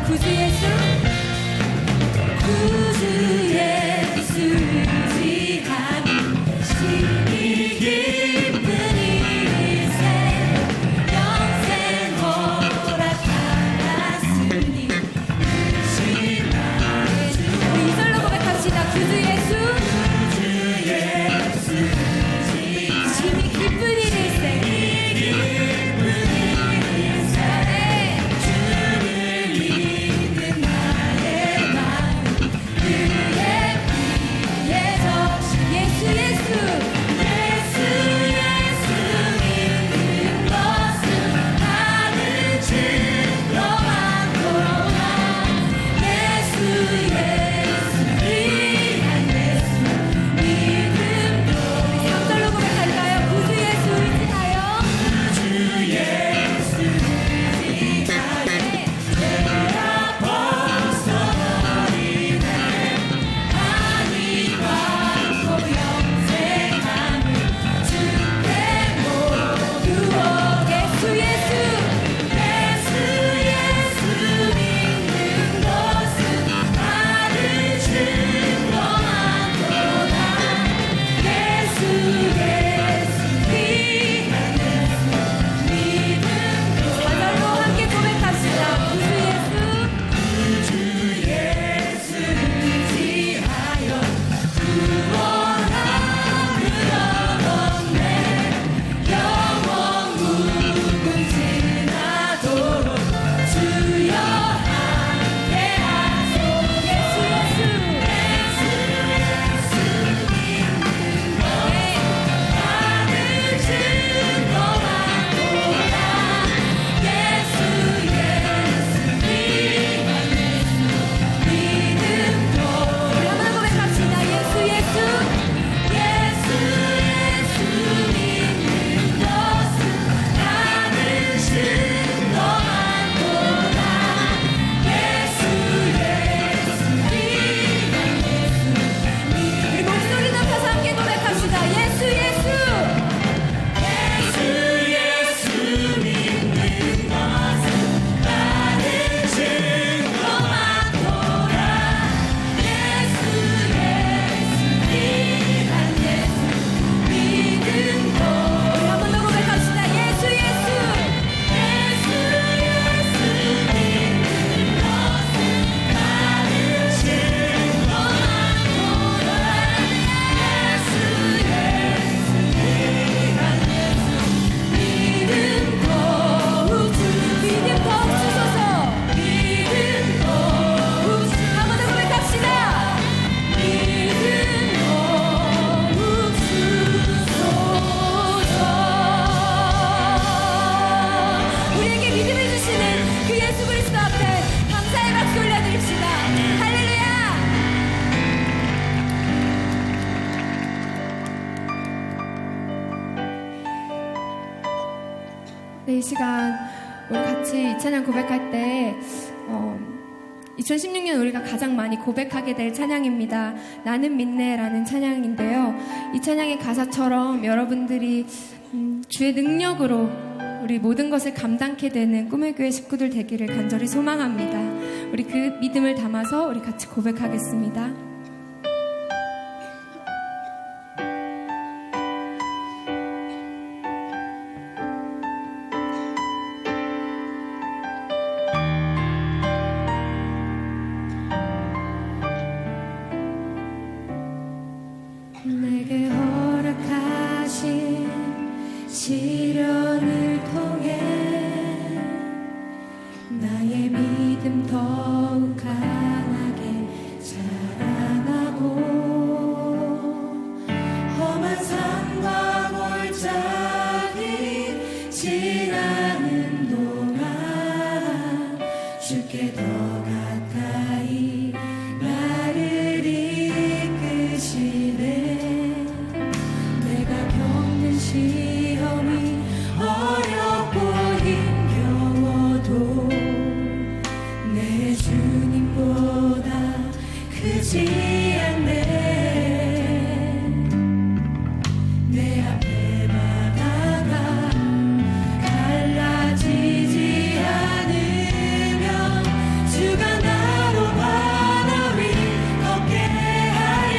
구주 예수, 구주 예수 의지하는 심히 기쁜 일이세. 네, 이 시간 우리 같이 이 찬양 고백할 때 2016년 우리가 가장 많이 고백하게 될 찬양입니다. 나는 믿네라는 찬양인데요. 이 찬양의 가사처럼 여러분들이 주의 능력으로 우리 모든 것을 감당케 되는 꿈의 교회 식구들 되기를 간절히 소망합니다. 우리 그 믿음을 담아서 우리 같이 고백하겠습니다. 내게 허락하신 시련을 통해 나의 믿음 더욱 강하게 자라나고 험한 산과 골짜기 지나는 동안 주께 더 가까이 나를 이끄시네. 시험이 어렵고 힘겨워도 내 주님보다 크지 않네. 내 앞에 바다가 갈라지지 않으면 주가 나로 바다 위 걷게 하리.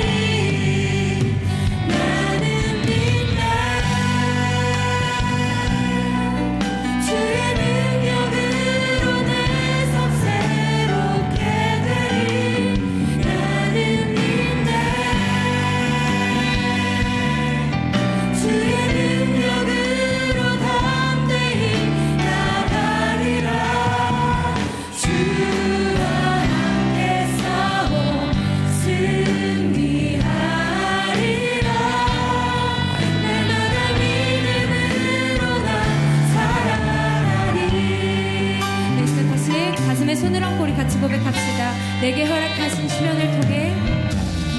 나는 손을 얹고 우리 같이 고백합시다. 내게 허락하신 시련을 통해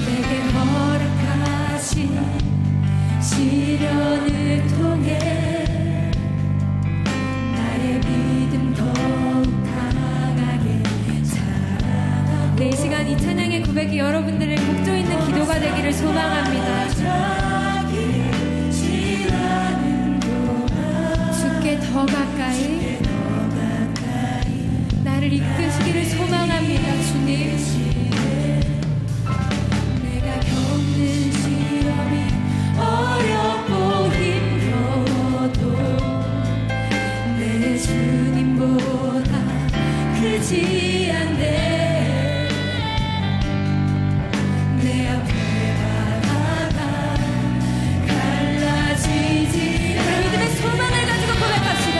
내게 허락하신 시련을 통해 나의 믿음 더욱 강하게 자라나고 네, 이 시간 이 찬양의 고백이 여러분들의 복조 있는 기도가 되기를 소망합니다. 주께 더 가까이 나를 이끄시기를 소망합니다. 주님, 내가 겪는 시험이 어렵고 힘겨워도 내 주님보다 크지 않네. 내 앞에 바다가 갈라지지 않네. 믿음의 소망을 가지고 고백합시다.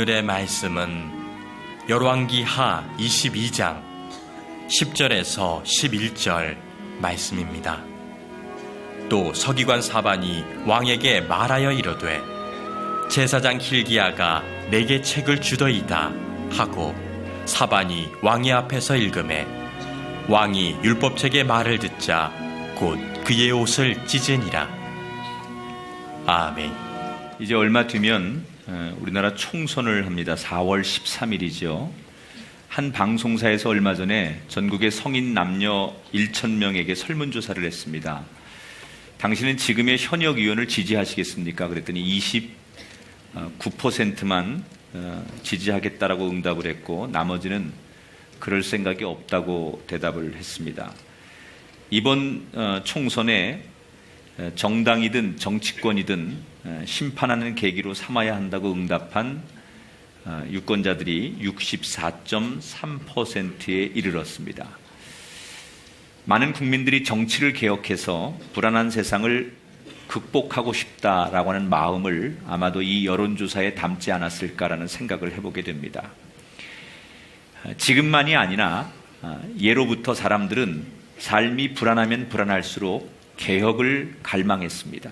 오늘의 말씀은 열왕기하 22장 10절에서 11절 말씀입니다. 또 서기관 사반이 왕에게 말하여 이르되 제사장 hil기야가 내게 책을 주더이다 하고 사반이 왕의 앞에서 읽으매 왕이 율법책의 말을 듣자 곧 그의 옷을 찢으니라. 아멘. 이제 얼마 뒤면 우리나라 총선을 합니다. 4월 13일이죠. 한 방송사에서 얼마 전에 전국의 성인 남녀 1,000명에게 설문조사를 했습니다. 당신은 지금의 현역 의원을 지지하시겠습니까? 그랬더니 29%만 지지하겠다라고 응답을 했고 나머지는 그럴 생각이 없다고 대답을 했습니다. 이번 총선에 정당이든 정치권이든 심판하는 계기로 삼아야 한다고 응답한 유권자들이 64.3%에 이르렀습니다. 많은 국민들이 정치를 개혁해서 불안한 세상을 극복하고 싶다라고 하는 마음을 아마도 이 여론조사에 담지 않았을까라는 생각을 해보게 됩니다. 지금만이 아니라 예로부터 사람들은 삶이 불안하면 불안할수록 개혁을 갈망했습니다.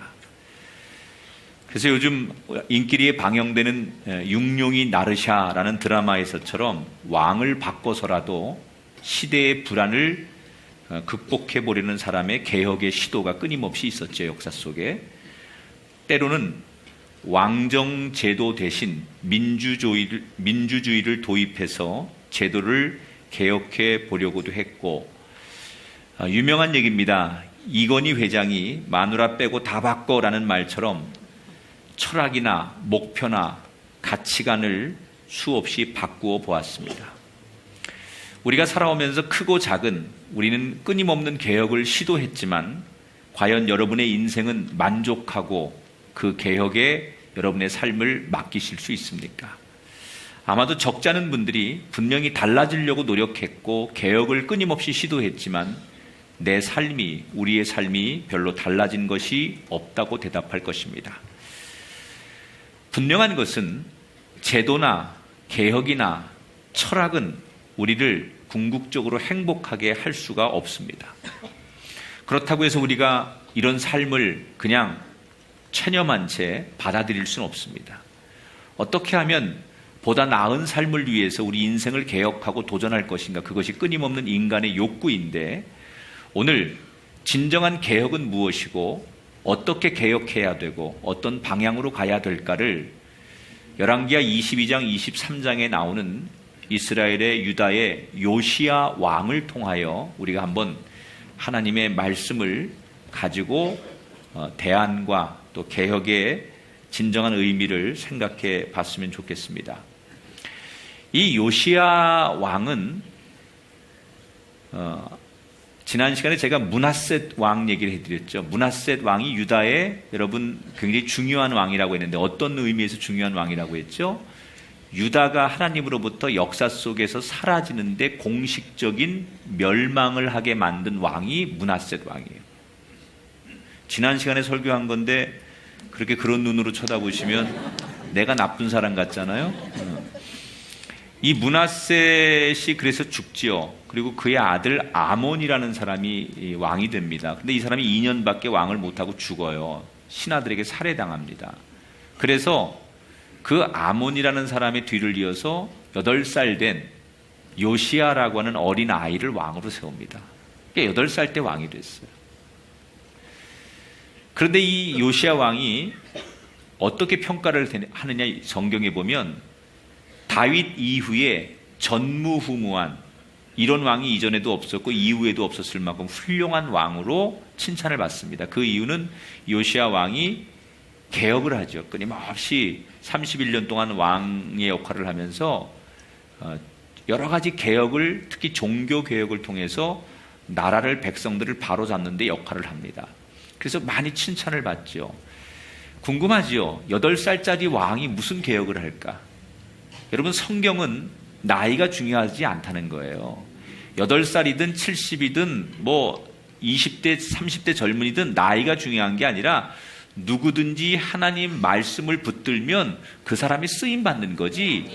그래서 요즘 인기리에 방영되는 육룡이 나르샤라는 드라마에서처럼 왕을 바꿔서라도 시대의 불안을 극복해 보려는 사람의 개혁의 시도가 끊임없이 있었죠. 역사 속에. 때로는 왕정 제도 대신 민주주의를 도입해서 제도를 개혁해 보려고도 했고, 유명한 얘기입니다. 이건희 회장이 마누라 빼고 다 바꿔라는 말처럼 철학이나 목표나 가치관을 수없이 바꾸어 보았습니다. 우리가 살아오면서 크고 작은 우리는 끊임없는 개혁을 시도했지만 과연 여러분의 인생은 만족하고 그 개혁에 여러분의 삶을 맡기실 수 있습니까? 아마도 적지 않은 분들이 분명히 달라지려고 노력했고 개혁을 끊임없이 시도했지만 내 삶이, 우리의 삶이 별로 달라진 것이 없다고 대답할 것입니다. 분명한 것은 제도나 개혁이나 철학은 우리를 궁극적으로 행복하게 할 수가 없습니다. 그렇다고 해서 우리가 이런 삶을 그냥 체념한 채 받아들일 수는 없습니다. 어떻게 하면 보다 나은 삶을 위해서 우리 인생을 개혁하고 도전할 것인가, 그것이 끊임없는 인간의 욕구인데 오늘 진정한 개혁은 무엇이고 어떻게 개혁해야 되고 어떤 방향으로 가야 될까를 열왕기하 22장 23장에 나오는 이스라엘의 유다의 요시야 왕을 통하여 우리가 한번 하나님의 말씀을 가지고 대안과 또 개혁의 진정한 의미를 생각해 봤으면 좋겠습니다. 이 요시야 왕은 지난 시간에 제가 므낫셋 왕 얘기를 해드렸죠. 므낫셋 왕이 유다의 여러분 굉장히 중요한 왕이라고 했는데 어떤 의미에서 중요한 왕이라고 했죠? 유다가 하나님으로부터 역사 속에서 사라지는데 공식적인 멸망을 하게 만든 왕이 므낫셋 왕이에요. 지난 시간에 설교한 건데 그렇게 그런 눈으로 쳐다보시면 내가 나쁜 사람 같잖아요. 이 므낫셋이 그래서 죽지요. 그리고 그의 아들 아몬이라는 사람이 왕이 됩니다. 근데 이 사람이 2년밖에 왕을 못하고 죽어요. 신하들에게 살해당합니다. 그래서 그 아몬이라는 사람의 뒤를 이어서 8살 된 요시야라고 하는 어린 아이를 왕으로 세웁니다. 그러니까 8살 때 왕이 됐어요. 그런데 이 요시야 왕이 어떻게 평가를 하느냐, 성경에 보면 다윗 이후에 전무후무한, 이런 왕이 이전에도 없었고 이후에도 없었을 만큼 훌륭한 왕으로 칭찬을 받습니다. 그 이유는 요시야 왕이 개혁을 하죠. 끊임없이 31년 동안 왕의 역할을 하면서 여러 가지 개혁을, 특히 종교 개혁을 통해서 나라를, 백성들을 바로잡는 데 역할을 합니다. 그래서 많이 칭찬을 받죠. 궁금하지요? 8살짜리 왕이 무슨 개혁을 할까? 여러분, 성경은 나이가 중요하지 않다는 거예요. 8살이든 70이든 뭐 20대, 30대 젊은이든 나이가 중요한 게 아니라 누구든지 하나님 말씀을 붙들면 그 사람이 쓰임 받는 거지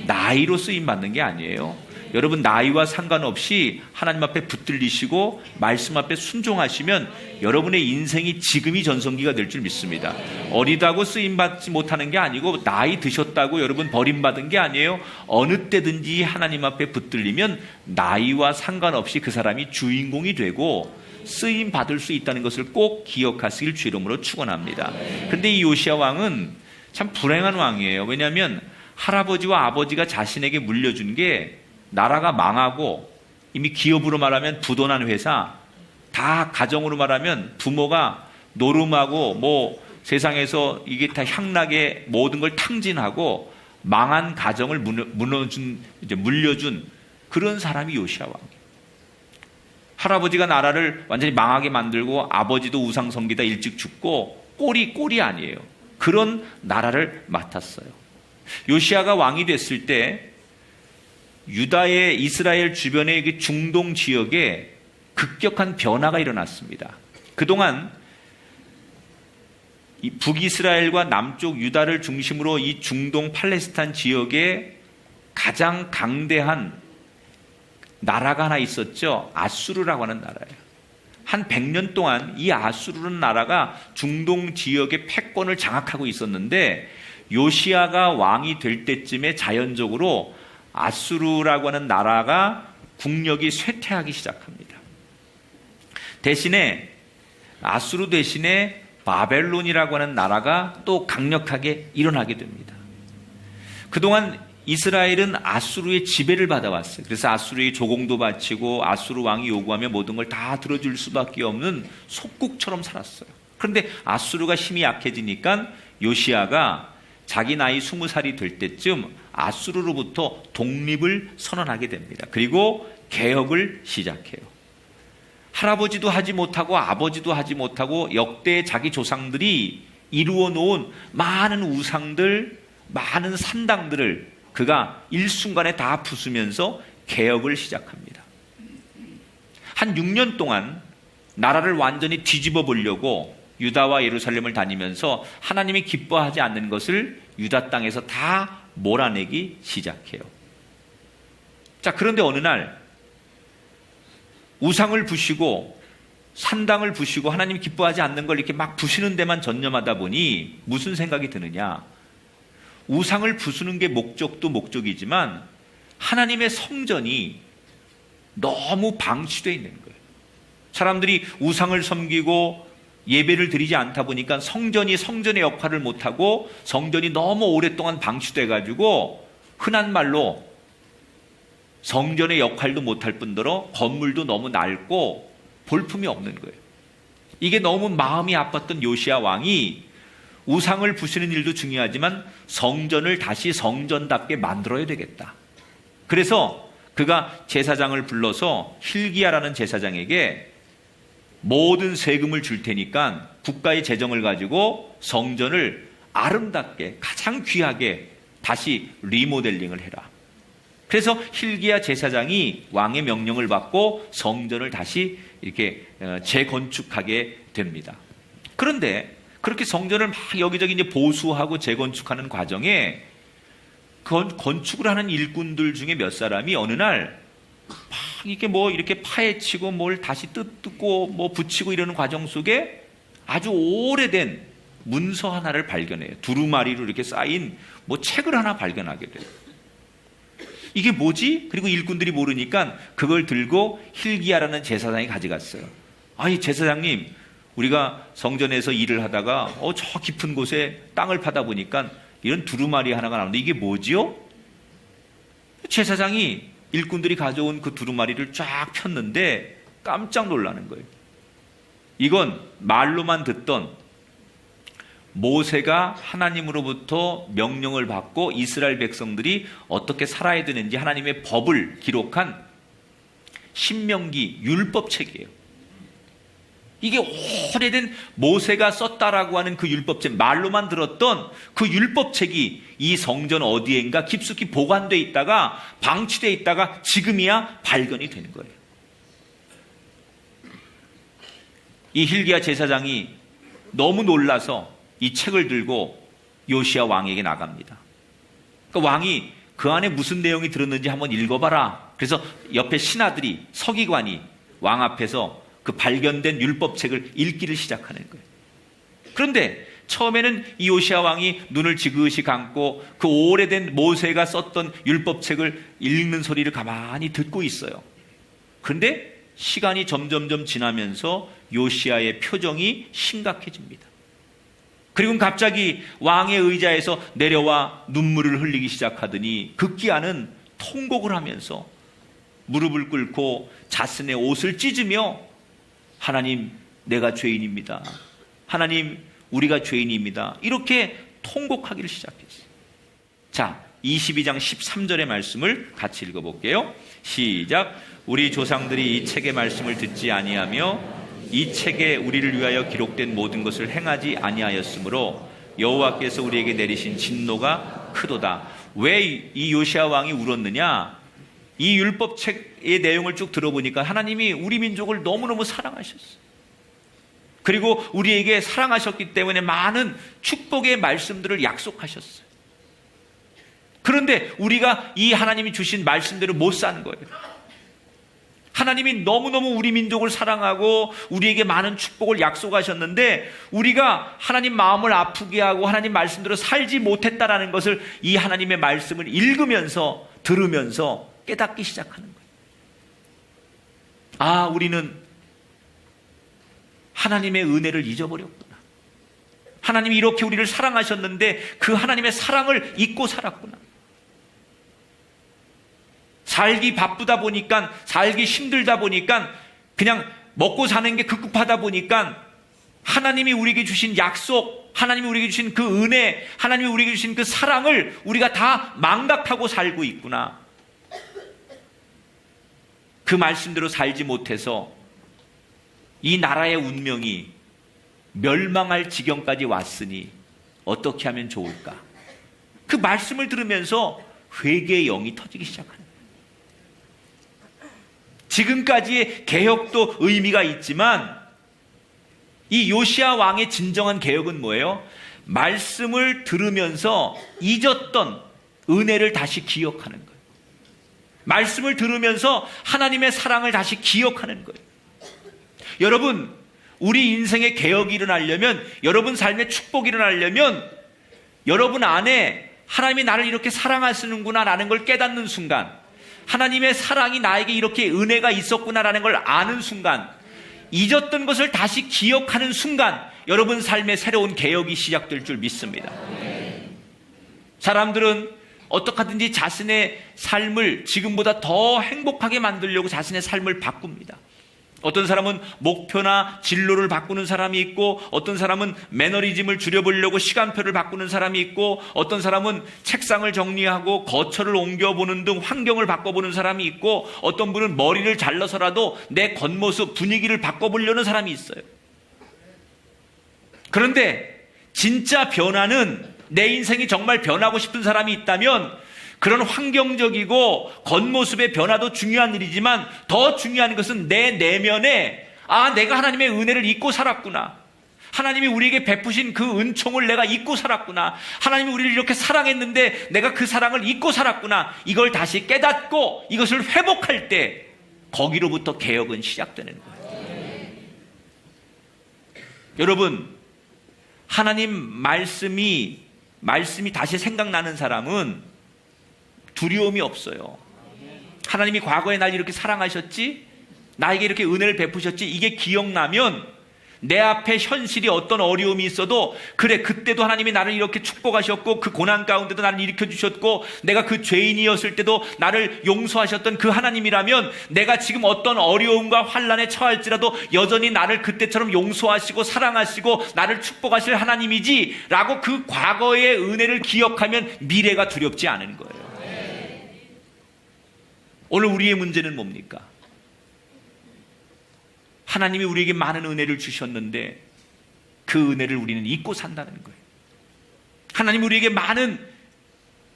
나이로 쓰임 받는 게 아니에요. 여러분, 나이와 상관없이 하나님 앞에 붙들리시고 말씀 앞에 순종하시면 여러분의 인생이 지금이 전성기가 될 줄 믿습니다. 어리다고 쓰임 받지 못하는 게 아니고 나이 드셨다고 여러분 버림받은 게 아니에요. 어느 때든지 하나님 앞에 붙들리면 나이와 상관없이 그 사람이 주인공이 되고 쓰임 받을 수 있다는 것을 꼭 기억하시길 주 이름으로 축원합니다. 그런데 이 요시야 왕은 참 불행한 왕이에요. 왜냐하면 할아버지와 아버지가 자신에게 물려준 게 나라가 망하고 이미 기업으로 말하면 부도난 회사, 다 가정으로 말하면 부모가 노름하고 뭐 세상에서 이게 다 향락에 모든 걸 탕진하고 망한 가정을 물려준 그런 사람이 요시야 왕이에요. 할아버지가 나라를 완전히 망하게 만들고 아버지도 우상숭배다 일찍 죽고 꼴이 아니에요. 그런 나라를 맡았어요. 요시야가 왕이 됐을 때 유다의 이스라엘 주변의 중동 지역에 급격한 변화가 일어났습니다. 그동안 이 북이스라엘과 남쪽 유다를 중심으로 이 중동 팔레스타인 지역에 가장 강대한 나라가 하나 있었죠. 아수르라고 하는 나라예요. 한 100년 동안 이 아수르라는 나라가 중동 지역의 패권을 장악하고 있었는데 요시야가 왕이 될 때쯤에 자연적으로 아수르라고 하는 나라가 국력이 쇠퇴하기 시작합니다. 대신에 아수르 대신에 바벨론이라고 하는 나라가 또 강력하게 일어나게 됩니다. 그동안 이스라엘은 아수르의 지배를 받아왔어요. 그래서 아수르의 조공도 바치고 아수르 왕이 요구하면 모든 걸 다 들어줄 수밖에 없는 속국처럼 살았어요. 그런데 아수르가 힘이 약해지니까 요시야가 자기 나이 20살이 될 때쯤 아수르로부터 독립을 선언하게 됩니다. 그리고 개혁을 시작해요. 할아버지도 하지 못하고 아버지도 하지 못하고 역대 자기 조상들이 이루어 놓은 많은 우상들, 많은 산당들을 그가 일순간에 다 부수면서 개혁을 시작합니다. 한 6년 동안 나라를 완전히 뒤집어 보려고 유다와 예루살렘을 다니면서 하나님이 기뻐하지 않는 것을 유다 땅에서 다 몰아내기 시작해요. 자, 그런데 어느 날 우상을 부시고 산당을 부시고 하나님이 기뻐하지 않는 걸 이렇게 막 부시는 데만 전념하다 보니 무슨 생각이 드느냐? 우상을 부수는 게 목적도 목적이지만 하나님의 성전이 너무 방치되어 있는 거예요. 사람들이 우상을 섬기고 예배를 드리지 않다 보니까 성전이 성전의 역할을 못하고 성전이 너무 오랫동안 방치돼 가지고 흔한 말로 성전의 역할도 못할 뿐더러 건물도 너무 낡고 볼품이 없는 거예요. 이게 너무 마음이 아팠던 요시야 왕이 우상을 부수는 일도 중요하지만 성전을 다시 성전답게 만들어야 되겠다. 그래서 그가 제사장을 불러서 hil기야라는 제사장에게 모든 세금을 줄 테니까 국가의 재정을 가지고 성전을 아름답게 가장 귀하게 다시 리모델링을 해라. 그래서 hil기야 제사장이 왕의 명령을 받고 성전을 다시 이렇게 재건축하게 됩니다. 그런데 그렇게 성전을 막 여기저기 이제 보수하고 재건축하는 과정에 건축을 하는 일꾼들 중에 몇 사람이 어느 날 막 이렇게 뭐 이렇게 파헤치고 뭘 다시 뜯고 뭐 붙이고 이러는 과정 속에 아주 오래된 문서 하나를 발견해요. 두루마리로 이렇게 쌓인 뭐 책을 하나 발견하게 돼요. 이게 뭐지? 그리고 일꾼들이 모르니까 그걸 들고 hil기야라는 제사장이 가져갔어요. 아니 제사장님, 우리가 성전에서 일을 하다가 저 깊은 곳에 땅을 파다 보니까 이런 두루마리 하나가 나오는데 이게 뭐지요? 제사장이 일꾼들이 가져온 그 두루마리를 쫙 폈는데 깜짝 놀라는 거예요. 이건 말로만 듣던 모세가 하나님으로부터 명령을 받고 이스라엘 백성들이 어떻게 살아야 되는지 하나님의 법을 기록한 신명기 율법책이에요. 이게 오래된 모세가 썼다라고 하는 그 율법책, 말로만 들었던 그 율법책이 이 성전 어디엔가 깊숙이 보관되어 있다가 방치되어 있다가 지금이야 발견이 되는 거예요. 이 hil기야 제사장이 너무 놀라서 이 책을 들고 요시야 왕에게 나갑니다. 그러니까 왕이 그 안에 무슨 내용이 들었는지 한번 읽어봐라. 그래서 옆에 신하들이, 서기관이 왕 앞에서 그 발견된 율법책을 읽기를 시작하는 거예요. 그런데 처음에는 이 요시야 왕이 눈을 지그시 감고 그 오래된 모세가 썼던 율법책을 읽는 소리를 가만히 듣고 있어요. 그런데 시간이 점점점 지나면서 요시야의 표정이 심각해집니다. 그리고 갑자기 왕의 의자에서 내려와 눈물을 흘리기 시작하더니 급기야는 통곡을 하면서 무릎을 꿇고 자신의 옷을 찢으며 하나님, 내가 죄인입니다. 하나님, 우리가 죄인입니다. 이렇게 통곡하기를 시작했어요. 자, 22장 13절의 말씀을 같이 읽어볼게요. 시작. 우리 조상들이 이 책의 말씀을 듣지 아니하며 이 책에 우리를 위하여 기록된 모든 것을 행하지 아니하였으므로 여호와께서 우리에게 내리신 진노가 크도다. 왜 이 요시야 왕이 울었느냐? 이 율법책의 내용을 쭉 들어보니까 하나님이 우리 민족을 너무너무 사랑하셨어요. 그리고 우리에게 사랑하셨기 때문에 많은 축복의 말씀들을 약속하셨어요. 그런데 우리가 이 하나님이 주신 말씀대로 못 사는 거예요. 하나님이 너무너무 우리 민족을 사랑하고 우리에게 많은 축복을 약속하셨는데 우리가 하나님 마음을 아프게 하고 하나님 말씀대로 살지 못했다라는 것을 이 하나님의 말씀을 읽으면서 들으면서 깨닫기 시작하는 거예요. 아, 우리는 하나님의 은혜를 잊어버렸구나. 하나님이 이렇게 우리를 사랑하셨는데 그 하나님의 사랑을 잊고 살았구나. 살기 바쁘다 보니까, 살기 힘들다 보니까, 그냥 먹고 사는 게 급급하다 보니까 하나님이 우리에게 주신 약속, 하나님이 우리에게 주신 그 은혜, 하나님이 우리에게 주신 그 사랑을 우리가 다 망각하고 살고 있구나. 그 말씀대로 살지 못해서 이 나라의 운명이 멸망할 지경까지 왔으니 어떻게 하면 좋을까? 그 말씀을 들으면서 회개의 영이 터지기 시작하는 거예요. 지금까지의 개혁도 의미가 있지만 이 요시야 왕의 진정한 개혁은 뭐예요? 말씀을 들으면서 잊었던 은혜를 다시 기억하는 거예요. 말씀을 들으면서 하나님의 사랑을 다시 기억하는 거예요. 여러분, 우리 인생의 개혁이 일어나려면, 여러분 삶의 축복이 일어나려면 여러분 안에 하나님이 나를 이렇게 사랑하시는구나 라는 걸 깨닫는 순간, 하나님의 사랑이 나에게 이렇게 은혜가 있었구나라는 걸 아는 순간, 잊었던 것을 다시 기억하는 순간 여러분 삶의 새로운 개혁이 시작될 줄 믿습니다. 사람들은 어떻게 하든지 자신의 삶을 지금보다 더 행복하게 만들려고 자신의 삶을 바꿉니다. 어떤 사람은 목표나 진로를 바꾸는 사람이 있고, 어떤 사람은 매너리즘을 줄여보려고 시간표를 바꾸는 사람이 있고, 어떤 사람은 책상을 정리하고 거처를 옮겨보는 등 환경을 바꿔보는 사람이 있고, 어떤 분은 머리를 잘라서라도 내 겉모습 분위기를 바꿔보려는 사람이 있어요. 그런데 진짜 변화는, 내 인생이 정말 변하고 싶은 사람이 있다면 그런 환경적이고 겉모습의 변화도 중요한 일이지만 더 중요한 것은 내 내면에, 아, 내가 하나님의 은혜를 잊고 살았구나. 하나님이 우리에게 베푸신 그 은총을 내가 잊고 살았구나. 하나님이 우리를 이렇게 사랑했는데 내가 그 사랑을 잊고 살았구나. 이걸 다시 깨닫고 이것을 회복할 때 거기로부터 개혁은 시작되는 거예요. 여러분, 하나님 말씀이 다시 생각나는 사람은 두려움이 없어요. 하나님이 과거에 날 이렇게 사랑하셨지, 나에게 이렇게 은혜를 베푸셨지, 이게 기억나면 내 앞에 현실이 어떤 어려움이 있어도, 그래, 그때도 하나님이 나를 이렇게 축복하셨고 그 고난 가운데도 나를 일으켜주셨고 내가 그 죄인이었을 때도 나를 용서하셨던 그 하나님이라면 내가 지금 어떤 어려움과 환난에 처할지라도 여전히 나를 그때처럼 용서하시고 사랑하시고 나를 축복하실 하나님이지 라고 그 과거의 은혜를 기억하면 미래가 두렵지 않은 거예요. 오늘 우리의 문제는 뭡니까? 하나님이 우리에게 많은 은혜를 주셨는데 그 은혜를 우리는 잊고 산다는 거예요. 하나님이 우리에게 많은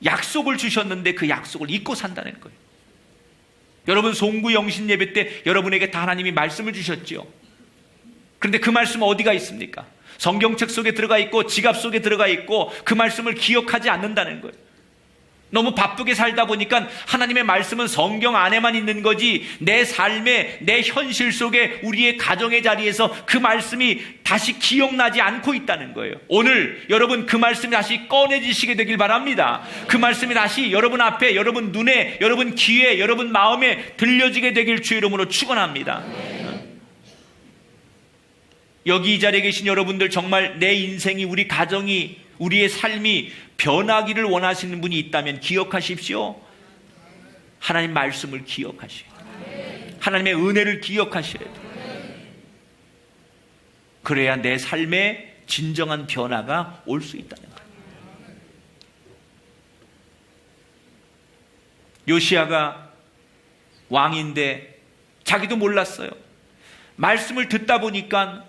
약속을 주셨는데 그 약속을 잊고 산다는 거예요. 여러분, 송구 영신 예배 때 여러분에게 다 하나님이 말씀을 주셨죠. 그런데 그 말씀은 어디가 있습니까? 성경책 속에 들어가 있고 지갑 속에 들어가 있고 그 말씀을 기억하지 않는다는 거예요. 너무 바쁘게 살다 보니까 하나님의 말씀은 성경 안에만 있는 거지 내 삶에, 내 현실 속에, 우리의 가정의 자리에서 그 말씀이 다시 기억나지 않고 있다는 거예요. 오늘 여러분 그 말씀이 다시 꺼내지시게 되길 바랍니다. 그 말씀이 다시 여러분 앞에, 여러분 눈에, 여러분 귀에, 여러분 마음에 들려지게 되길 주의 이름으로 축원합니다. 여기 이 자리에 계신 여러분들, 정말 내 인생이, 우리 가정이, 우리의 삶이 변하기를 원하시는 분이 있다면 기억하십시오. 하나님 말씀을 기억하셔야 돼요. 하나님의 은혜를 기억하셔야 돼요. 그래야 내 삶에 진정한 변화가 올 수 있다는 거예요. 요시야가 왕인데 자기도 몰랐어요. 말씀을 듣다 보니까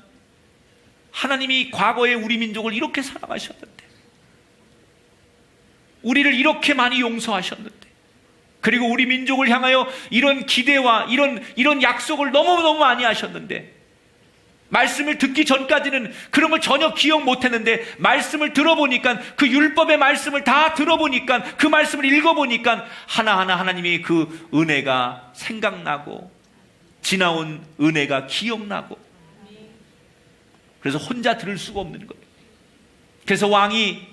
하나님이 과거에 우리 민족을 이렇게 사랑하셨는데, 우리를 이렇게 많이 용서하셨는데, 그리고 우리 민족을 향하여 이런 기대와 이런 약속을 너무너무 많이 하셨는데, 말씀을 듣기 전까지는 그런 걸 전혀 기억 못했는데 말씀을 들어보니까, 그 율법의 말씀을 다 들어보니까, 그 말씀을 읽어보니까 하나하나 하나님의 그 은혜가 생각나고 지나온 은혜가 기억나고, 그래서 혼자 들을 수가 없는 거예요. 그래서 왕이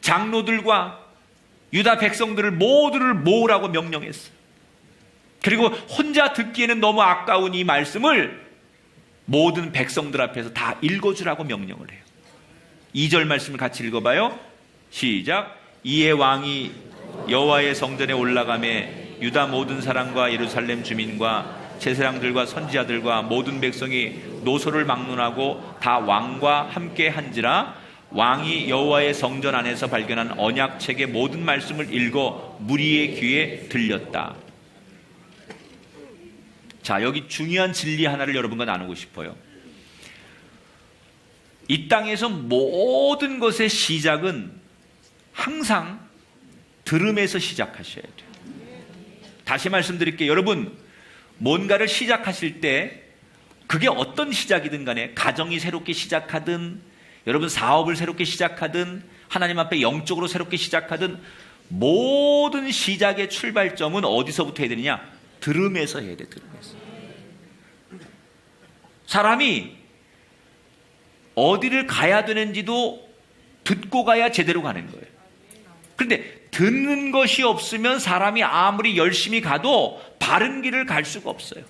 장로들과 유다 백성들을 모두를 모으라고 명령했어요. 그리고 혼자 듣기에는 너무 아까운 이 말씀을 모든 백성들 앞에서 다 읽어주라고 명령을 해요. 2절 말씀을 같이 읽어봐요. 시작. 이에 왕이 여호와의 성전에 올라가매 유다 모든 사람과 예루살렘 주민과 제사장들과 선지자들과 모든 백성이 노소를 막론하고 다 왕과 함께 한지라. 왕이 여호와의 성전 안에서 발견한 언약책의 모든 말씀을 읽어 무리의 귀에 들렸다. 자, 여기 중요한 진리 하나를 여러분과 나누고 싶어요. 이 땅에서 모든 것의 시작은 항상 들음에서 시작하셔야 돼요. 다시 말씀드릴게요. 여러분, 뭔가를 시작하실 때 그게 어떤 시작이든 간에, 가정이 새롭게 시작하든, 여러분 사업을 새롭게 시작하든, 하나님 앞에 영적으로 새롭게 시작하든, 모든 시작의 출발점은 어디서부터 해야 되느냐? 들음에서 해야 돼. 들음에서. 사람이 어디를 가야 되는지도 듣고 가야 제대로 가는 거예요. 그런데 듣는 것이 없으면 사람이 아무리 열심히 가도 바른 길을 갈 수가 없어요.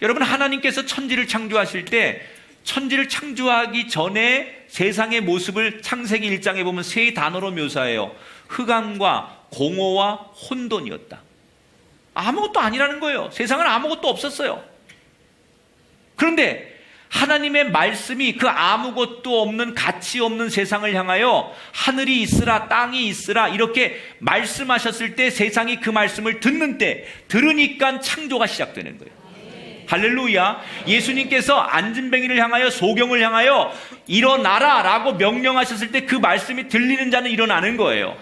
여러분, 하나님께서 천지를 창조하실 때, 천지를 창조하기 전에 세상의 모습을 창세기 1장에 보면 세 단어로 묘사해요. 흑암과 공허와 혼돈이었다. 아무것도 아니라는 거예요. 세상은 아무것도 없었어요. 그런데 하나님의 말씀이 그 아무것도 없는, 가치 없는 세상을 향하여 하늘이 있으라, 땅이 있으라 이렇게 말씀하셨을 때, 세상이 그 말씀을 듣는 때, 들으니까 창조가 시작되는 거예요. 할렐루야. 예수님께서 안진뱅이를 향하여, 소경을 향하여 일어나라 라고 명령하셨을 때 그 말씀이 들리는 자는 일어나는 거예요.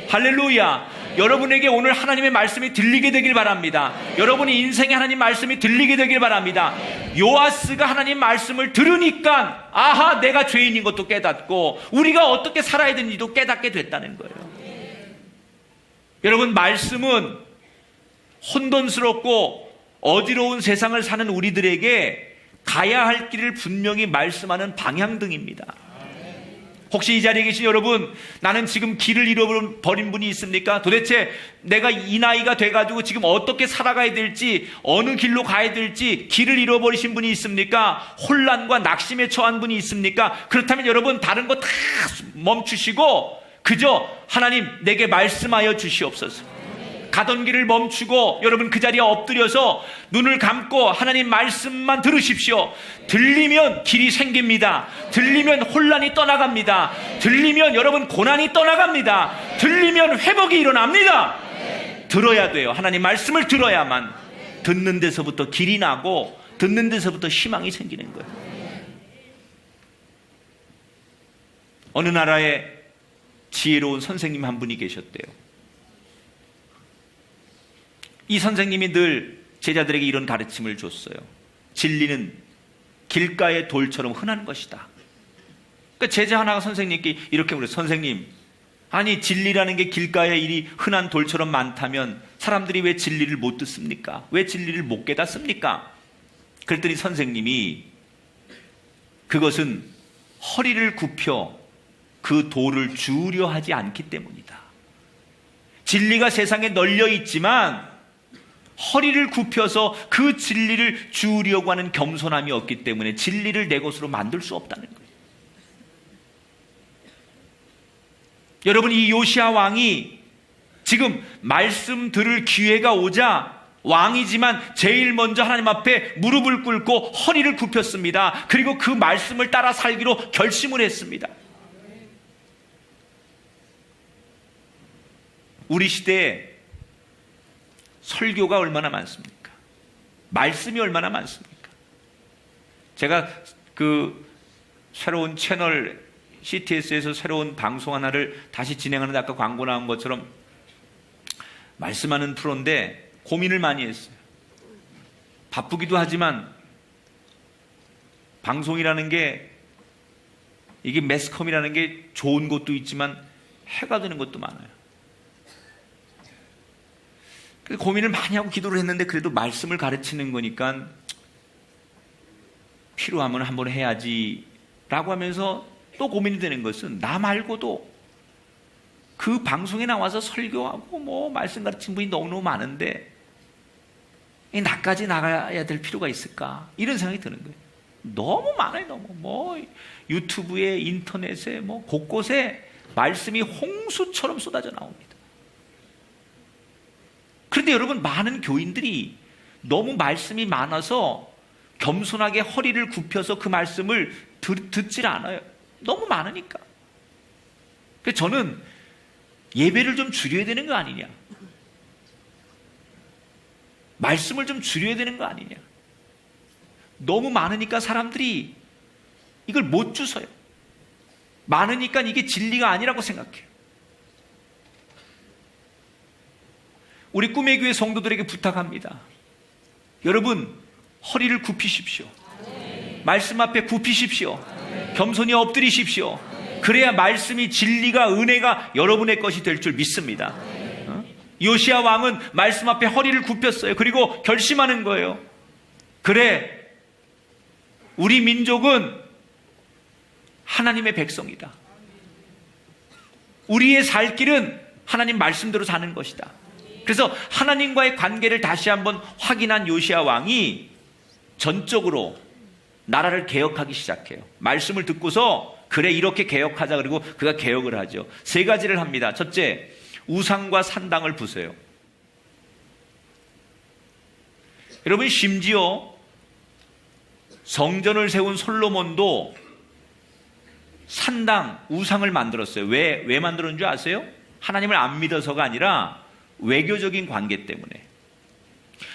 할렐루야. 여러분에게 오늘 하나님의 말씀이 들리게 되길 바랍니다. 여러분의 인생에 하나님 말씀이 들리게 되길 바랍니다. 요아스가 하나님 말씀을 들으니까 아하, 내가 죄인인 것도 깨닫고 우리가 어떻게 살아야 되는지도 깨닫게 됐다는 거예요. 여러분, 말씀은 혼돈스럽고 어지러운 세상을 사는 우리들에게 가야 할 길을 분명히 말씀하는 방향등입니다. 혹시 이 자리에 계신 여러분, 나는 지금 길을 잃어버린 분이 있습니까? 도대체 내가 이 나이가 돼가지고 지금 어떻게 살아가야 될지, 어느 길로 가야 될지 길을 잃어버리신 분이 있습니까? 혼란과 낙심에 처한 분이 있습니까? 그렇다면 여러분, 다른 거 다 멈추시고 그저 하나님 내게 말씀하여 주시옵소서. 가던 길을 멈추고 여러분 그 자리에 엎드려서 눈을 감고 하나님 말씀만 들으십시오. 들리면 길이 생깁니다. 들리면 혼란이 떠나갑니다. 들리면 여러분 고난이 떠나갑니다. 들리면 회복이 일어납니다. 들어야 돼요. 하나님 말씀을 들어야만 듣는 데서부터 길이 나고 듣는 데서부터 희망이 생기는 거예요. 어느 나라에 지혜로운 선생님 한 분이 계셨대요. 이 선생님이 늘 제자들에게 이런 가르침을 줬어요. 진리는 길가의 돌처럼 흔한 것이다. 그러니까 제자 하나가 선생님께 이렇게 물어요. 선생님, 아니 진리라는 게 길가의 일이 흔한 돌처럼 많다면 사람들이 왜 진리를 못 듣습니까? 왜 진리를 못 깨닫습니까? 그랬더니 선생님이 그것은 허리를 굽혀 그 돌을 주우려 하지 않기 때문이다. 진리가 세상에 널려 있지만 허리를 굽혀서 그 진리를 주우려고 하는 겸손함이 없기 때문에 진리를 내 것으로 만들 수 없다는 거예요. 여러분, 이 요시야 왕이 지금 말씀 들을 기회가 오자 왕이지만 제일 먼저 하나님 앞에 무릎을 꿇고 허리를 굽혔습니다. 그리고 그 말씀을 따라 살기로 결심을 했습니다. 우리 시대에 설교가 얼마나 많습니까? 말씀이 얼마나 많습니까? 제가 그 새로운 채널 CTS에서 새로운 방송 하나를 다시 진행하는데 아까 광고 나온 것처럼 말씀하는 프로인데 고민을 많이 했어요. 바쁘기도 하지만 방송이라는 게 이게 매스컴이라는 게 좋은 것도 있지만 해가 되는 것도 많아요. 그래서 고민을 많이 하고 기도를 했는데 그래도 말씀을 가르치는 거니까 필요하면 한번 해야지 라고 하면서 또 고민이 되는 것은 나 말고도 그 방송에 나와서 설교하고 뭐 말씀 가르치는 분이 너무너무 많은데 나까지 나가야 될 필요가 있을까? 이런 생각이 드는 거예요. 너무 많아요. 너무 뭐 유튜브에 인터넷에 뭐 곳곳에 말씀이 홍수처럼 쏟아져 나옵니다. 그런데 여러분, 많은 교인들이 너무 말씀이 많아서 겸손하게 허리를 굽혀서 그 말씀을 듣질 않아요. 너무 많으니까. 그래서 저는 예배를 좀 줄여야 되는 거 아니냐, 말씀을 좀 줄여야 되는 거 아니냐. 너무 많으니까 사람들이 이걸 못 주서요. 많으니까 이게 진리가 아니라고 생각해요. 우리 꿈의 교회 성도들에게 부탁합니다. 여러분, 허리를 굽히십시오. 말씀 앞에 굽히십시오. 겸손히 엎드리십시오. 그래야 말씀이, 진리가, 은혜가 여러분의 것이 될 줄 믿습니다. 요시야 왕은 말씀 앞에 허리를 굽혔어요. 그리고 결심하는 거예요. 그래, 우리 민족은 하나님의 백성이다. 우리의 살 길은 하나님 말씀대로 사는 것이다. 그래서 하나님과의 관계를 다시 한번 확인한 요시야 왕이 전적으로 나라를 개혁하기 시작해요. 말씀을 듣고서 그래, 이렇게 개혁하자. 그리고 그가 개혁을 하죠. 3가지를 합니다. 첫째, 우상과 산당을 부숴요. 여러분, 심지어 성전을 세운 솔로몬도 산당, 우상을 만들었어요. 왜 만들었는 줄 아세요? 하나님을 안 믿어서가 아니라 외교적인 관계 때문에.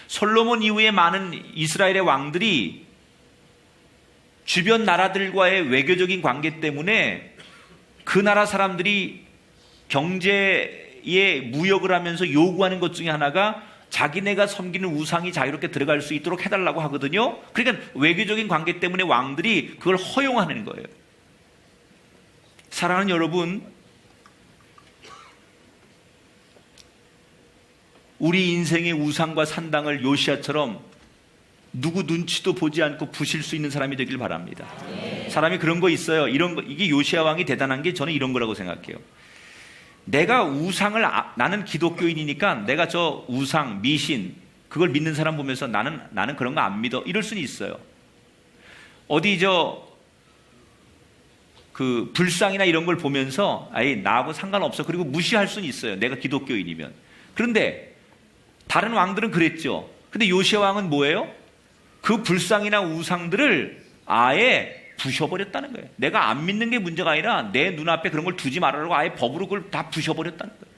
솔로몬 이후에 많은 이스라엘의 왕들이 주변 나라들과의 외교적인 관계 때문에 그 나라 사람들이 경제에 무역을 하면서 요구하는 것 중에 하나가 자기네가 섬기는 우상이 자유롭게 들어갈 수 있도록 해달라고 하거든요. 그러니까 외교적인 관계 때문에 왕들이 그걸 허용하는 거예요. 사랑하는 여러분, 우리 인생의 우상과 산당을 요시야처럼 누구 눈치도 보지 않고 부실 수 있는 사람이 되길 바랍니다. 사람이 그런 거 있어요. 이런 거, 이게 요시야 왕이 대단한 게 저는 이런 거라고 생각해요. 내가 우상을, 나는 기독교인이니까 내가 저 우상, 미신, 그걸 믿는 사람 보면서 나는 그런 거 안 믿어. 이럴 수는 있어요. 어디 그 불상이나 이런 걸 보면서 아예 나하고 상관없어. 그리고 무시할 수는 있어요. 내가 기독교인이면. 그런데 다른 왕들은 그랬죠. 근데 요시야 왕은 뭐예요? 그 불상이나 우상들을 아예 부셔버렸다는 거예요. 내가 안 믿는 게 문제가 아니라 내 눈앞에 그런 걸 두지 말라고 아예 법으로 그걸 다 부셔버렸다는 거예요.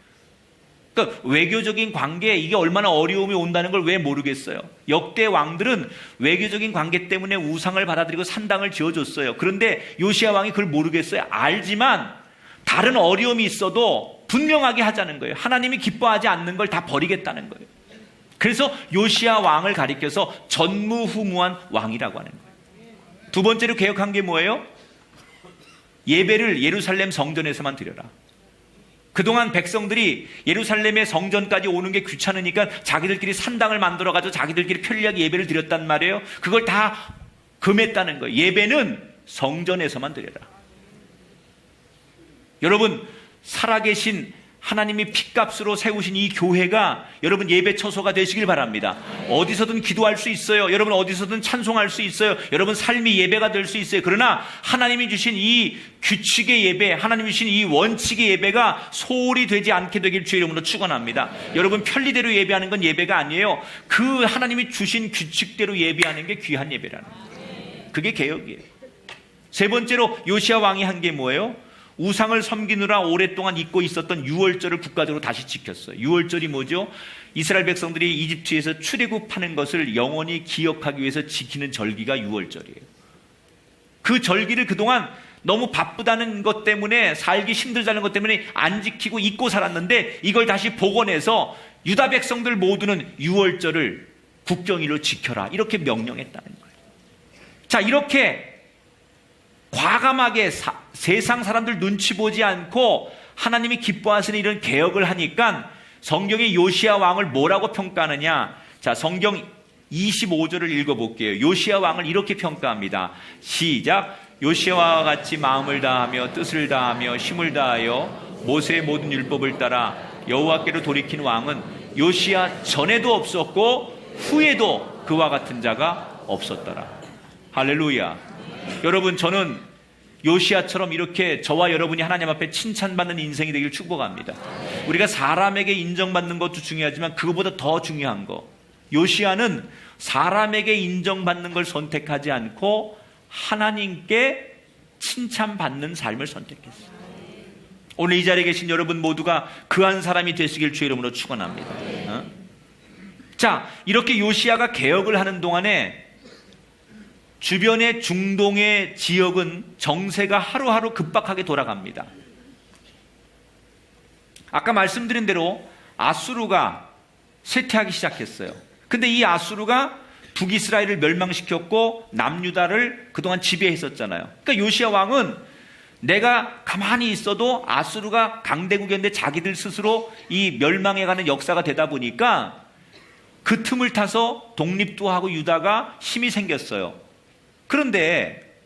그러니까 외교적인 관계에 이게 얼마나 어려움이 온다는 걸 왜 모르겠어요. 역대 왕들은 외교적인 관계 때문에 우상을 받아들이고 산당을 지어줬어요. 그런데 요시야 왕이 그걸 모르겠어요. 알지만 다른 어려움이 있어도 분명하게 하자는 거예요. 하나님이 기뻐하지 않는 걸 다 버리겠다는 거예요. 그래서 요시야 왕을 가리켜서 전무후무한 왕이라고 하는 거예요. 두 번째로 개혁한 게 뭐예요? 예배를 예루살렘 성전에서만 드려라. 그동안 백성들이 예루살렘의 성전까지 오는 게 귀찮으니까 자기들끼리 산당을 만들어가지고 자기들끼리 편리하게 예배를 드렸단 말이에요. 그걸 다 금했다는 거예요. 예배는 성전에서만 드려라. 여러분, 살아계신 하나님이 핏값으로 세우신 이 교회가 여러분 예배 처소가 되시길 바랍니다. 어디서든 기도할 수 있어요. 여러분 어디서든 찬송할 수 있어요. 여러분 삶이 예배가 될 수 있어요. 그러나 하나님이 주신 이 규칙의 예배, 하나님이 주신 이 원칙의 예배가 소홀히 되지 않게 되길 주의 이름으로 축원합니다. 여러분 편리대로 예배하는 건 예배가 아니에요. 그 하나님이 주신 규칙대로 예배하는 게 귀한 예배라는 거예요. 그게 개혁이에요. 세 번째로 요시야 왕이 한 게 뭐예요? 우상을 섬기느라 오랫동안 잊고 있었던 유월절을 국가적으로 다시 지켰어요. 유월절이 뭐죠? 이스라엘 백성들이 이집트에서 출애굽하는 것을 영원히 기억하기 위해서 지키는 절기가 유월절이에요. 그 절기를 그동안 너무 바쁘다는 것 때문에, 살기 힘들다는 것 때문에 안 지키고 잊고 살았는데 이걸 다시 복원해서 유다 백성들 모두는 유월절을 국경일로 지켜라, 이렇게 명령했다는 거예요. 자, 이렇게 과감하게 세상 사람들 눈치 보지 않고 하나님이 기뻐하시는 이런 개혁을 하니까 성경의 요시야 왕을 뭐라고 평가하느냐? 자, 성경 25절을 읽어볼게요. 요시야 왕을 이렇게 평가합니다. 시작. 요시야와 같이 마음을 다하며 뜻을 다하며 힘을 다하여 모세의 모든 율법을 따라 여호와께로 돌이킨 왕은 요시야 전에도 없었고 후에도 그와 같은 자가 없었더라. 할렐루야. 여러분, 저는 요시야처럼 이렇게 저와 여러분이 하나님 앞에 칭찬받는 인생이 되길 축복합니다. 우리가 사람에게 인정받는 것도 중요하지만 그것보다 더 중요한 거, 요시야는 사람에게 인정받는 걸 선택하지 않고 하나님께 칭찬받는 삶을 선택했어요. 오늘 이 자리에 계신 여러분 모두가 그한 사람이 되시길 주의 이름으로 축원합니다. 자, 이렇게 요시야가 개혁을 하는 동안에 주변의 중동의 지역은 정세가 하루하루 급박하게 돌아갑니다. 아까 말씀드린 대로 아수르가 쇠퇴하기 시작했어요. 근데 이 아수르가 북이스라엘을 멸망시켰고 남유다를 그동안 지배했었잖아요. 그러니까 요시야 왕은 내가 가만히 있어도 아수르가 강대국이었는데 자기들 스스로 이 멸망해가는 역사가 되다 보니까 그 틈을 타서 독립도 하고 유다가 힘이 생겼어요. 그런데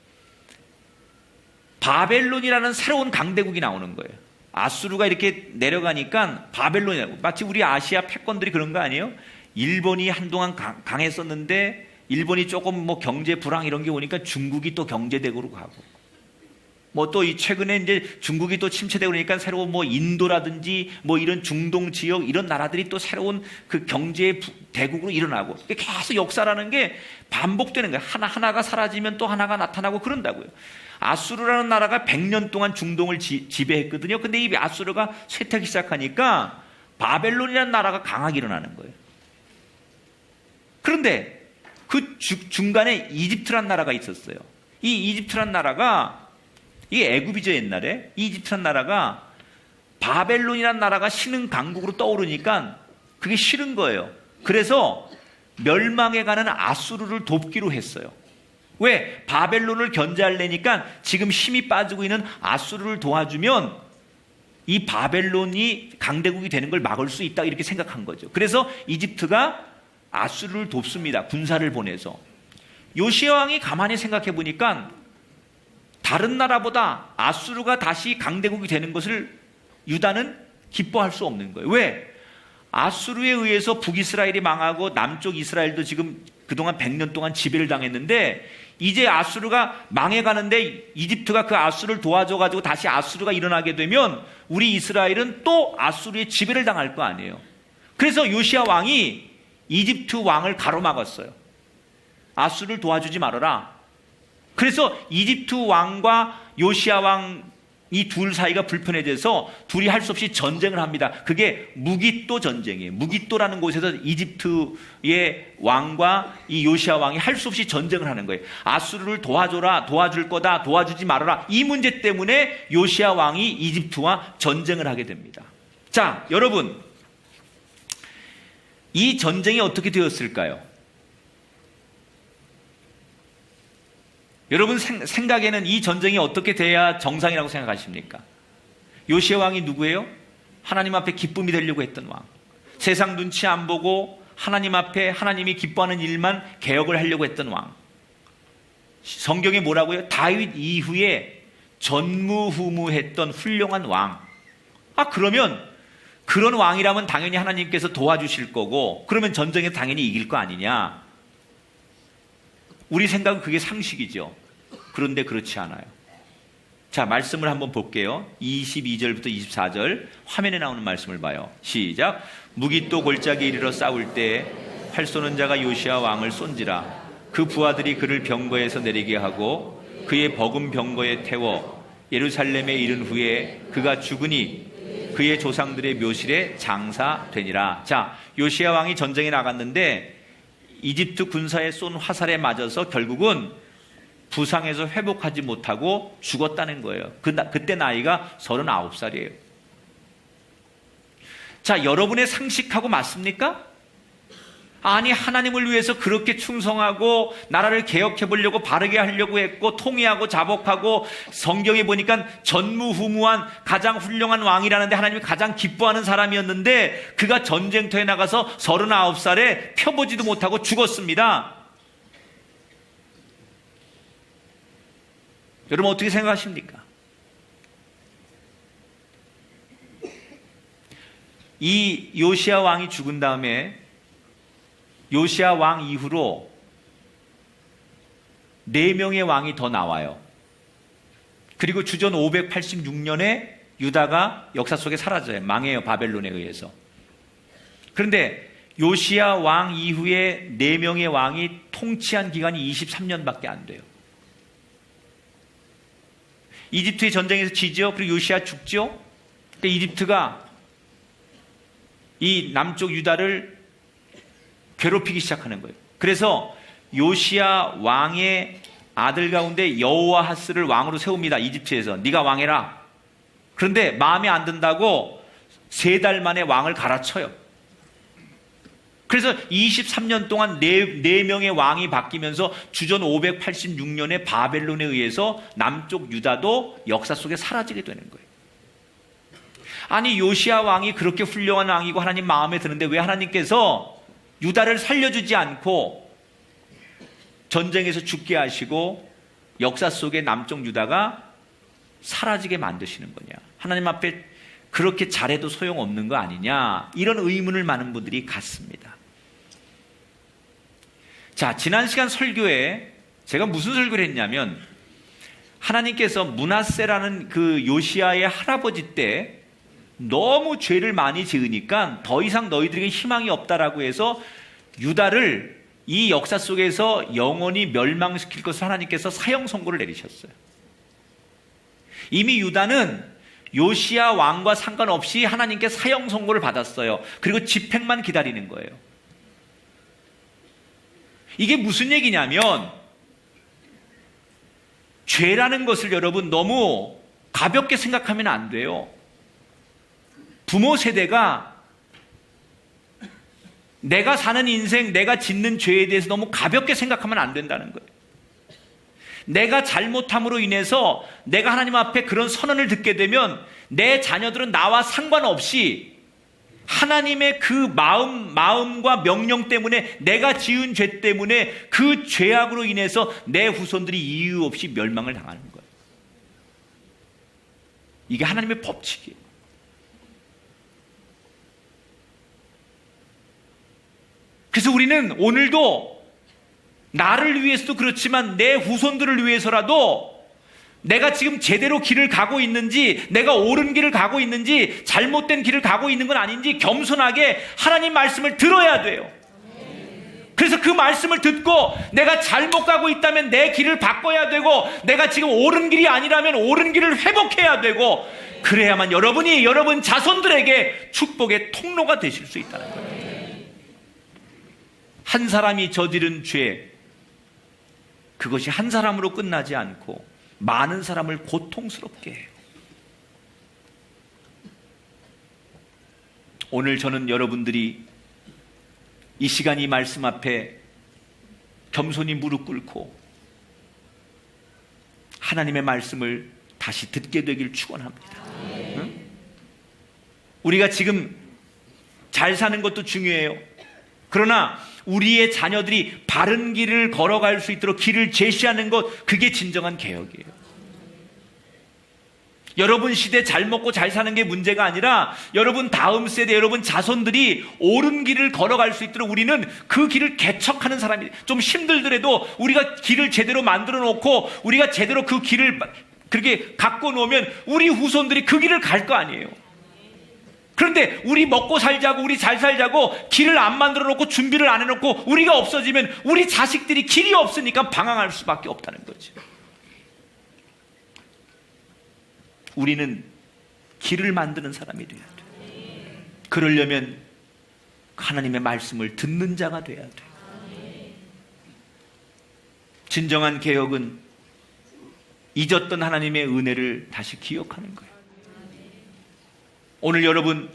바벨론이라는 새로운 강대국이 나오는 거예요. 아수르가 이렇게 내려가니까 바벨론이라고, 마치 우리 아시아 패권들이 그런 거 아니에요? 일본이 한동안 강했었는데 일본이 조금 뭐 경제 불황 이런 게 오니까 중국이 또 경제대국으로 가고, 뭐 또 이 최근에 이제 중국이 또 침체되고 그러니까 새로운 뭐 인도라든지 뭐 이런 중동 지역 이런 나라들이 또 새로운 그 경제 대국으로 일어나고, 계속 역사라는 게 반복되는 거예요. 하나가 사라지면 또 하나가 나타나고 그런다고요. 아수르라는 나라가 100년 동안 중동을 지배했거든요. 근데 이 아수르가 쇠퇴하기 시작하니까 바벨론이라는 나라가 강하게 일어나는 거예요. 그런데 그 중간에 이집트라는 나라가 있었어요. 이 이집트라는 나라가, 이게 애굽이죠 옛날에. 이 이집트라는 나라가 바벨론이라는 나라가 신흥 강국으로 떠오르니까 그게 싫은 거예요. 그래서 멸망해가는 아수르를 돕기로 했어요. 왜? 바벨론을 견제하려니까 지금 힘이 빠지고 있는 아수르를 도와주면 이 바벨론이 강대국이 되는 걸 막을 수 있다, 이렇게 생각한 거죠. 그래서 이집트가 아수르를 돕습니다. 군사를 보내서. 요시야 왕이 가만히 생각해 보니까 다른 나라보다 아수르가 다시 강대국이 되는 것을 유다는 기뻐할 수 없는 거예요. 왜? 아수르에 의해서 북이스라엘이 망하고 남쪽 이스라엘도 지금 그동안 100년 동안 지배를 당했는데 이제 아수르가 망해가는데 이집트가 그 아수르를 도와줘가지고 다시 아수르가 일어나게 되면 우리 이스라엘은 또 아수르의 지배를 당할 거 아니에요. 그래서 요시야 왕이 이집트 왕을 가로막았어요. 아수르를 도와주지 말아라. 그래서 이집트 왕과 요시야 왕 이 둘 사이가 불편해져서 둘이 할 수 없이 전쟁을 합니다. 그게 무기또 전쟁이에요. 무기또라는 곳에서 이집트의 왕과 이 요시야 왕이 할 수 없이 전쟁을 하는 거예요. 아수르를 도와줘라, 도와줄 거다, 도와주지 말아라. 이 문제 때문에 요시야 왕이 이집트와 전쟁을 하게 됩니다. 자, 여러분, 이 전쟁이 어떻게 되었을까요? 여러분 생각에는 이 전쟁이 어떻게 돼야 정상이라고 생각하십니까? 요시야 왕이 누구예요? 하나님 앞에 기쁨이 되려고 했던 왕. 세상 눈치 안 보고 하나님 앞에 하나님이 기뻐하는 일만 개혁을 하려고 했던 왕. 성경에 뭐라고요? 다윗 이후에 전무후무했던 훌륭한 왕. 그러면 그런 왕이라면 당연히 하나님께서 도와주실 거고, 그러면 전쟁에 당연히 이길 거 아니냐? 우리 생각은 그게 상식이죠. 그런데 그렇지 않아요. 자, 말씀을 한번 볼게요. 22절부터 24절 화면에 나오는 말씀을 봐요. 시작. 무기또 골짜기에 이르러 싸울 때 활 쏘는 자가 요시야 왕을 쏜지라. 그 부하들이 그를 병거에서 내리게 하고 그의 버금 병거에 태워 예루살렘에 이른 후에 그가 죽으니 그의 조상들의 묘실에 장사되니라. 자, 요시야 왕이 전쟁에 나갔는데 이집트 군사에 쏜 화살에 맞아서 결국은 부상에서 회복하지 못하고 죽었다는 거예요. 그때 나이가 39살이에요. 자, 여러분의 상식하고 맞습니까? 아니, 하나님을 위해서 그렇게 충성하고 나라를 개혁해 보려고 바르게 하려고 했고 통일하고 자복하고, 성경에 보니까 전무후무한 가장 훌륭한 왕이라는데 하나님이 가장 기뻐하는 사람이었는데 그가 전쟁터에 나가서 39살에 펴보지도 못하고 죽었습니다. 여러분 어떻게 생각하십니까? 이 요시야 왕이 죽은 다음에 요시야 왕 이후로 4명의 왕이 더 나와요. 그리고 주전 586년에 유다가 역사 속에 사라져요. 망해요. 바벨론에 의해서. 그런데 요시야 왕 이후에 4명의 왕이 통치한 기간이 23년밖에 안 돼요. 이집트의 전쟁에서 지죠. 그리고 요시야 죽죠. 그러니까 이집트가 이 남쪽 유다를 괴롭히기 시작하는 거예요. 그래서 요시야 왕의 아들 가운데 여호아하스를 왕으로 세웁니다. 이집트에서. 네가 왕해라. 그런데 마음에 안 든다고 3달 만에 왕을 갈아쳐요. 그래서 23년 동안 4명의 왕이 바뀌면서 주전 586년에 바벨론에 의해서 남쪽 유다도 역사 속에 사라지게 되는 거예요. 아니, 요시야 왕이 그렇게 훌륭한 왕이고 하나님 마음에 드는데 왜 하나님께서 유다를 살려주지 않고 전쟁에서 죽게 하시고 역사 속에 남쪽 유다가 사라지게 만드시는 거냐? 하나님 앞에 그렇게 잘해도 소용없는 거 아니냐? 이런 의문을 많은 분들이 갖습니다. 자, 지난 시간 설교에 제가 무슨 설교를 했냐면, 하나님께서 므낫세라는 그 요시야의 할아버지 때 너무 죄를 많이 지으니까 더 이상 너희들에게 희망이 없다라고 해서 유다를 이 역사 속에서 영원히 멸망시킬 것을 하나님께서 사형 선고를 내리셨어요. 이미 유다는 요시야 왕과 상관없이 하나님께 사형 선고를 받았어요. 그리고 집행만 기다리는 거예요. 이게 무슨 얘기냐면, 죄라는 것을 여러분 너무 가볍게 생각하면 안 돼요. 부모 세대가 내가 사는 인생, 내가 짓는 죄에 대해서 너무 가볍게 생각하면 안 된다는 거예요. 내가 잘못함으로 인해서 내가 하나님 앞에 그런 선언을 듣게 되면 내 자녀들은 나와 상관없이 하나님의 그 마음과 명령 때문에, 내가 지은 죄 때문에 그 죄악으로 인해서 내 후손들이 이유 없이 멸망을 당하는 거예요. 이게 하나님의 법칙이에요. 그래서 우리는 오늘도 나를 위해서도 그렇지만 내 후손들을 위해서라도 내가 지금 제대로 길을 가고 있는지, 내가 옳은 길을 가고 있는지, 잘못된 길을 가고 있는 건 아닌지 겸손하게 하나님 말씀을 들어야 돼요. 그래서 그 말씀을 듣고 내가 잘못 가고 있다면 내 길을 바꿔야 되고, 내가 지금 옳은 길이 아니라면 옳은 길을 회복해야 되고, 그래야만 여러분이 여러분 자손들에게 축복의 통로가 되실 수 있다는 거예요. 한 사람이 저지른 죄, 그것이 한 사람으로 끝나지 않고 많은 사람을 고통스럽게 해요. 오늘 저는 여러분들이 이 시간 이 말씀 앞에 겸손히 무릎 꿇고 하나님의 말씀을 다시 듣게 되길 축원합니다. 응? 우리가 지금 잘 사는 것도 중요해요. 그러나 우리의 자녀들이 바른 길을 걸어갈 수 있도록 길을 제시하는 것, 그게 진정한 개혁이에요. 여러분 시대 잘 먹고 잘 사는 게 문제가 아니라 여러분 다음 세대, 여러분 자손들이 옳은 길을 걸어갈 수 있도록 우리는 그 길을 개척하는 사람이, 좀 힘들더라도 우리가 길을 제대로 만들어 놓고 우리가 제대로 그 길을 그렇게 갖고 놓으면 우리 후손들이 그 길을 갈 거 아니에요. 그런데 우리 먹고 살자고, 우리 잘 살자고 길을 안 만들어 놓고 준비를 안 해놓고 우리가 없어지면 우리 자식들이 길이 없으니까 방황할 수밖에 없다는 거죠. 우리는 길을 만드는 사람이 돼야 돼요. 그러려면 하나님의 말씀을 듣는 자가 돼야 돼요. 진정한 개혁은 잊었던 하나님의 은혜를 다시 기억하는 거예요. 오늘 여러분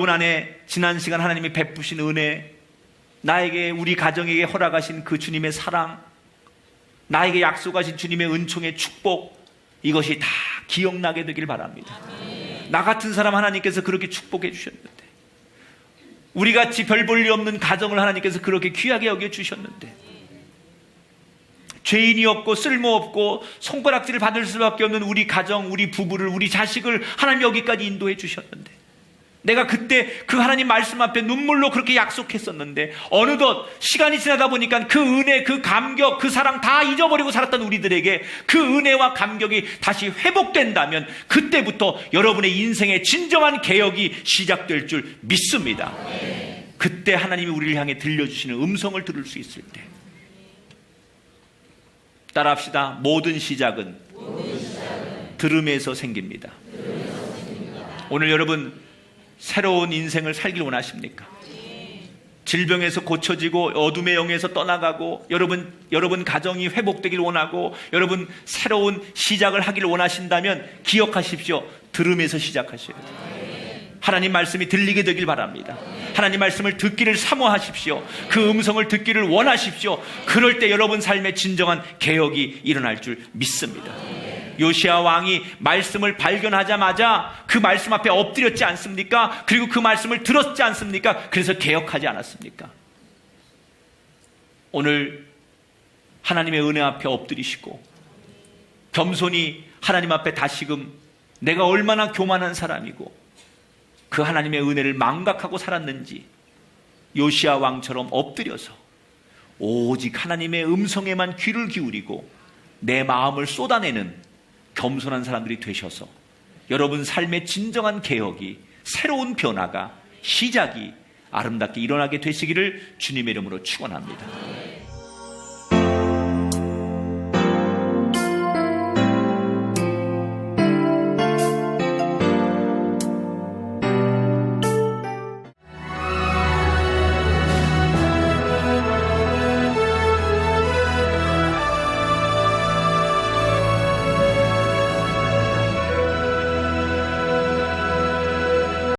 안에 지난 시간 하나님이 베푸신 은혜, 나에게, 우리 가정에게 허락하신 그 주님의 사랑, 나에게 약속하신 주님의 은총의 축복, 이것이 다 기억나게 되길 바랍니다. 나 같은 사람 하나님께서 그렇게 축복해 주셨는데, 우리같이 별 볼 일 없는 가정을 하나님께서 그렇게 귀하게 여겨주셨는데, 죄인이 없고 쓸모없고 손가락질을 받을 수밖에 없는 우리 가정, 우리 부부를, 우리 자식을 하나님 여기까지 인도해 주셨는데, 내가 그때 그 하나님 말씀 앞에 눈물로 그렇게 약속했었는데 어느덧 시간이 지나다 보니까 그 은혜, 그 감격, 그 사랑 다 잊어버리고 살았던 우리들에게 그 은혜와 감격이 다시 회복된다면 그때부터 여러분의 인생의 진정한 개혁이 시작될 줄 믿습니다. 그때 하나님이 우리를 향해 들려주시는 음성을 들을 수 있을 때, 따라합시다. 모든 시작은 들음에서 생깁니다. 오늘 여러분 새로운 인생을 살길 원하십니까? 질병에서 고쳐지고 어둠의 영에서 떠나가고 여러분 가정이 회복되길 원하고 여러분 새로운 시작을 하길 원하신다면 기억하십시오. 들음에서 시작하셔야 돼요. 하나님 말씀이 들리게 되길 바랍니다. 하나님 말씀을 듣기를 사모하십시오. 그 음성을 듣기를 원하십시오. 그럴 때 여러분 삶에 진정한 개혁이 일어날 줄 믿습니다. 요시야 왕이 말씀을 발견하자마자 그 말씀 앞에 엎드렸지 않습니까? 그리고 그 말씀을 들었지 않습니까? 그래서 개혁하지 않았습니까? 오늘 하나님의 은혜 앞에 엎드리시고 겸손히 하나님 앞에 다시금 내가 얼마나 교만한 사람이고 그 하나님의 은혜를 망각하고 살았는지 요시야 왕처럼 엎드려서 오직 하나님의 음성에만 귀를 기울이고 내 마음을 쏟아내는 겸손한 사람들이 되셔서 여러분 삶의 진정한 개혁이, 새로운 변화가, 시작이 아름답게 일어나게 되시기를 주님의 이름으로 축원합니다.